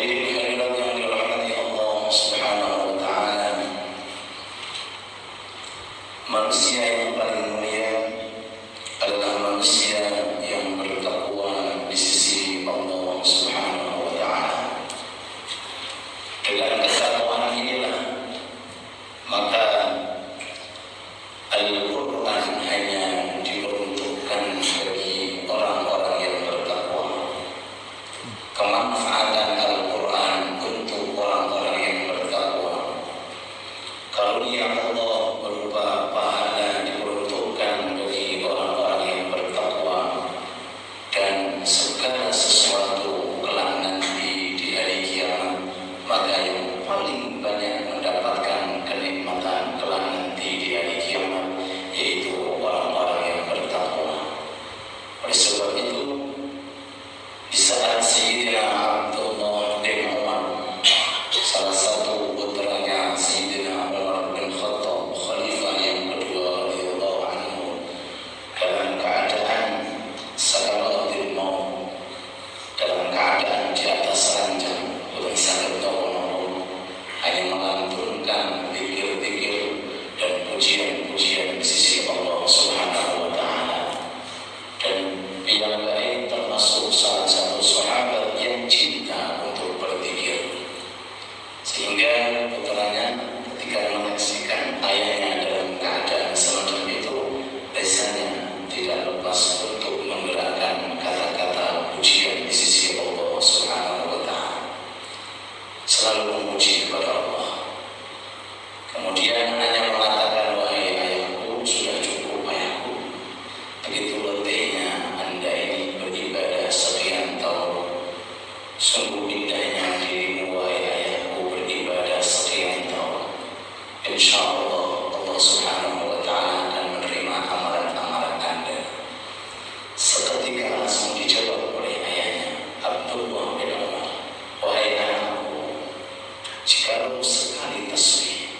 Hadirin hadirat yang dirahmati Allah Subhanahu wa taala. Manusia yang paling mulia adalah manusia yang bertakwa di sisi Allah Subhanahu wa taala. Dengan ketakwaan inilah maka Al-Quran hanya diperuntukkan bagi orang-orang yang bertakwa. Kemanfaatan Al-Quran untuk orang-orang yang bertakwa. Karunia Allah berupa pahala diperuntukkan bagi orang-orang yang bertakwa, dan segala sesuatu kelak nanti di hari kiamat, maka yang paling banyak mendapatkan kenikmatan kelak nanti di hari kiamat yaitu orang-orang yang bertakwa. Oleh sebab itu, di saat Sayyidina Abdullah bin Umar, salah satu putranya Sayyidina Umar bin Khattab, khalifah yang kedua radhiyallahu anhu, dalam keadaan sakaratul maut, dalam keadaan di atas ranjang, bukan sakit nopo-nopo, hanya melantunkan zikir-zikir dan pujian-pujian di sisi Allah Subhanahu wa taala. Dan yang lain termasuk salah satu sahabat yang cinta untuk berzikir, sehingga putranya ketika menyaksikan ayahnya dalam keadaan semacam itu, biasanya tidak lepas untuk menggerakkan kata-kata pujian di sisi Allah Subhanahu wa taala, selalu memuji kepada Allah. Kemudian hanya mengatakan, wahai ayahku, sudah cukup ayahku, begitu letihnya anda ini beribadah sekian tahun, sungguh indahnya dirimu wahai ayahku beribadah sekian tahun. Insya Allah Allah Subhanahu wa ta'ala akan menerima amalan-amalan anda. Seketika langsung dijawab oleh ayahnya, Abdullah bin Umar, wahai anakku, jikalau sekali tasbih,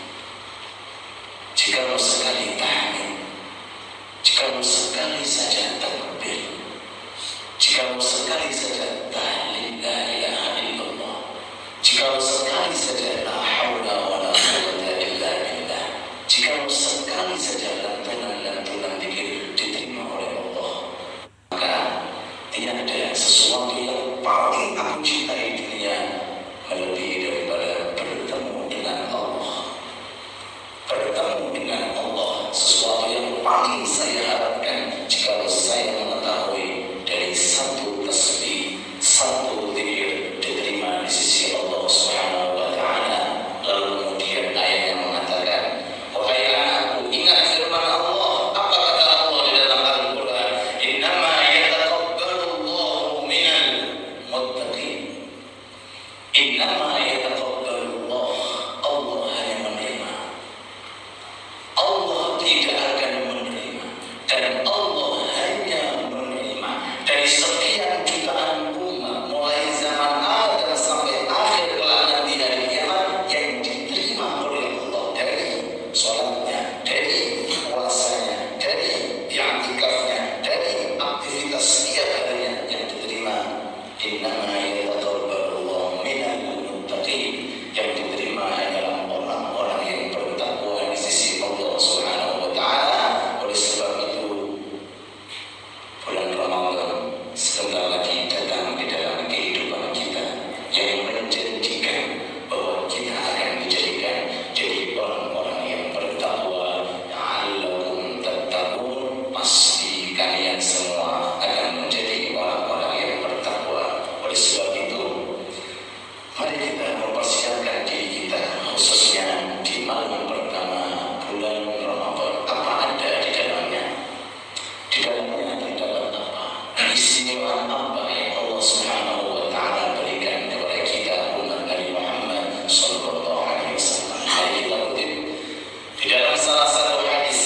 jikalau sekali tahmid, jikalau sekali saja takbir, jikalau sekali saja tahlil la ilaha illallah, jikalau sekali saja la haula wa la quwwata illa billah, jikalau sekali saja lantunan-lantunan zikir diterima oleh Allah, maka tiada sesuatu yang paling aku cintai di dunia melebihi daripada bertemu dengan Allah. Bertemu dengan Allah, sesuatu yang paling saya harapkan jika saya mengetahui dari satu tasbih, satu zikir diterima di sisi Allah Subhanahu wa taala. Lalu kemudian ayatnya mengatakan, wahai anakku, ingat firman Allah. Apa kata Allah di dalam Al-Quran? Innama yataqabbalullahu minal muttaqin. Innama yataqabbalullah, Allah hanya menerima, Allah tidak akan menerima, dan Allah hanya menerima dari sekian jutaan umat mulai zaman Adam sampai akhir kelak nanti hari kiamat yang diterima oleh Allah, dari sholatnya, dari puasanya, dari i'tikafnya, dari aktivitas setiap harinya yang diterima. Innama yataqabbalullahu minal muttaqin, yang diterima hanyalah orang-orang yang bertakwa di sisi Allah Subhanahu wa taala. Oleh sebab itu, bulan Ramadan sebentar lagi datang di dalam kehidupan kita, yang menjanjikan bahwa kita akan dijadikan jadi orang-orang yang bertakwa. La'allakum tattaqun, pasti kalian semua akan menjadi orang-orang yang bertakwa. Oleh sebab itu, mari kita mempersiapkan diri kita, khususnya di malam pertama bulan Ramadan. Apa ada di dalamnya? Di dalamnya terdapat apa? Istimewa apa yang Allah Subhanahu wa taala berikan kepada kita umat Nabi Muhammad sallallahu alaihi wasallam? Mari kita kutip di dalam salah satu hadis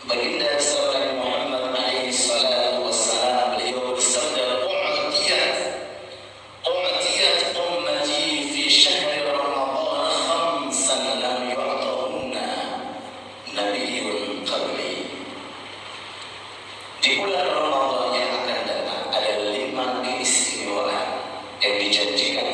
baginda Nabi Muhammad alaihi salatu wassalam, beliau bersabda, u'tiyat ummati fi syahri Ramadan khamsan lam yu'tahunna nabiyyun qabli. Di bulan Ramadan yang akan datang ada 5 keistimewaan yang dijanjikan